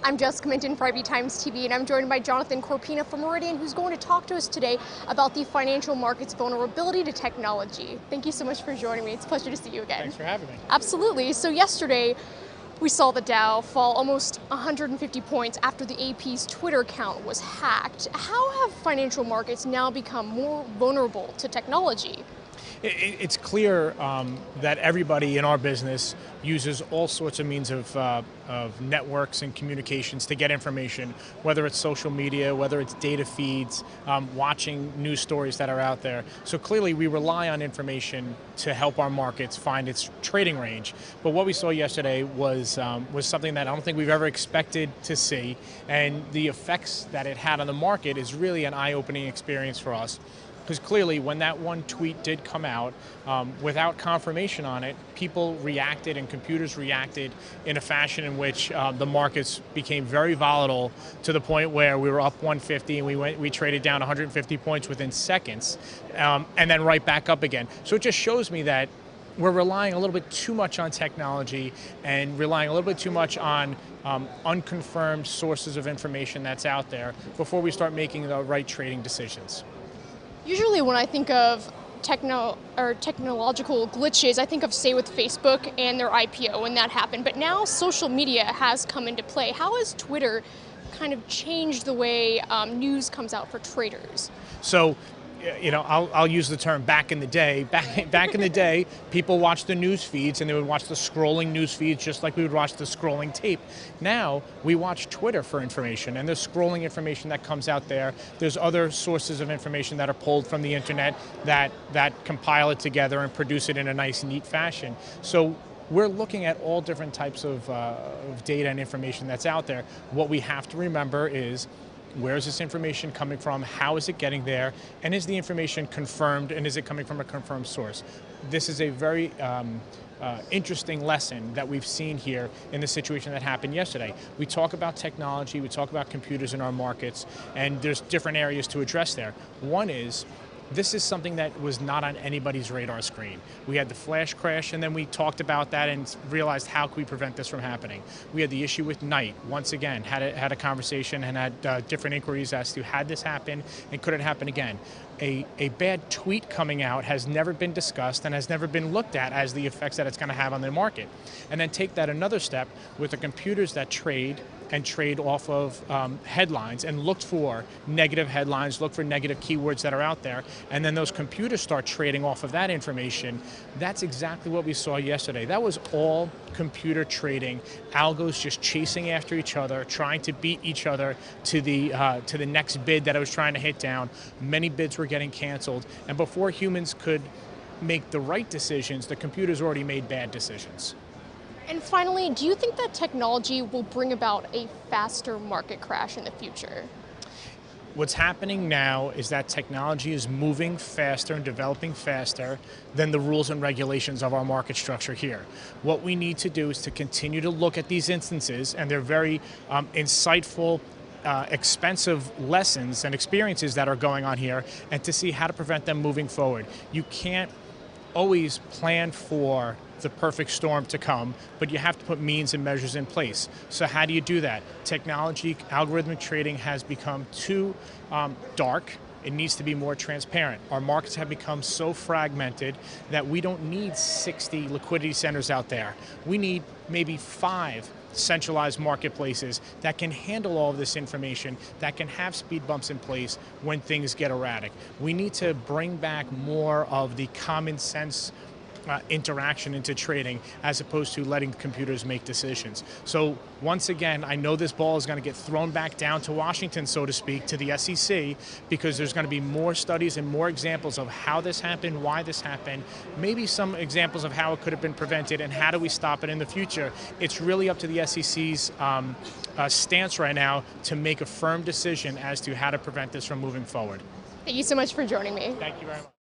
I'm Jessica Minton for IB Times TV, and I'm joined by Jonathan Corpina from Meridian, who's going to talk to us today about the financial markets vulnerability to technology. Thank you so much for joining me. It's a pleasure to see you again. Thanks for having me. Absolutely. So yesterday, we saw the Dow fall almost 150 points after the AP's Twitter account was hacked. How have financial markets now become more vulnerable to technology? It's clear that everybody in our business uses all sorts of means of networks and communications to get information, whether it's social media, whether it's data feeds, watching news stories that are out there. So clearly we rely on information to help our markets find its trading range. But what we saw yesterday was something that I don't think we've ever expected to see, and the effects that it had on the market is really an eye-opening experience for us. Because clearly, when that one tweet did come out, without confirmation on it, people reacted and computers reacted in a fashion in which the markets became very volatile to the point where we were up 150 and we traded down 150 points within seconds, and then right back up again. So it just shows me that we're relying a little bit too much on technology and relying a little bit too much on unconfirmed sources of information that's out there before we start making the right trading decisions. Usually when I think of technological glitches, I think of, say, with Facebook and their IPO when that happened. But now social media has come into play. How has Twitter kind of changed the way news comes out for traders? So, I'll use the term back in the day. Back in the day, people watched the news feeds and they would watch the scrolling news feeds just like we would watch the scrolling tape. Now, we watch Twitter for information, and there's scrolling information that comes out there. There's other sources of information that are pulled from the internet that compile it together and produce it in a nice, neat fashion. So we're looking at all different types of data and information that's out there. What we have to remember is, where is this information coming from? How is it getting there? And is the information confirmed, and is it coming from a confirmed source? This is a very interesting lesson that we've seen here in the situation that happened yesterday. We talk about technology, we talk about computers in our markets, and there's different areas to address there. One is, this is something that was not on anybody's radar screen. We had the flash crash, and then we talked about that and realized, how can we prevent this from happening? We had the issue with Knight. Once again, had a conversation and had different inquiries as to, had this happen and could it happen again? A bad tweet coming out has never been discussed and has never been looked at as the effects that it's going to have on the market. And then take that another step with the computers that trade off of headlines and look for negative headlines, look for negative keywords that are out there, and then those computers start trading off of that information. That's exactly what we saw yesterday. That was all computer trading, algos just chasing after each other, trying to beat each other to the next bid that I was trying to hit down. Many bids were getting canceled, and before humans could make the right decisions, the computers already made bad decisions. And finally, do you think that technology will bring about a faster market crash in the future? What's happening now is that technology is moving faster and developing faster than the rules and regulations of our market structure here. What we need to do is to continue to look at these instances, and they're very insightful, expensive lessons and experiences that are going on here, and to see how to prevent them moving forward. You can't always plan for the perfect storm to come, but you have to put means and measures in place. So how do you do that? Technology, algorithmic trading has become too dark. It needs to be more transparent. Our markets have become so fragmented that we don't need 60 liquidity centers out there. We need maybe 5 centralized marketplaces that can handle all of this information, that can have speed bumps in place when things get erratic. We need to bring back more of the common sense interaction into trading, as opposed to letting computers make decisions. So once again, I know this ball is going to get thrown back down to Washington, so to speak, to the SEC, because there's going to be more studies and more examples of how this happened, why this happened, maybe some examples of how it could have been prevented, and how do we stop it in the future. It's really up to the SEC's stance right now to make a firm decision as to how to prevent this from moving forward. Thank you so much for joining me. Thank you very much.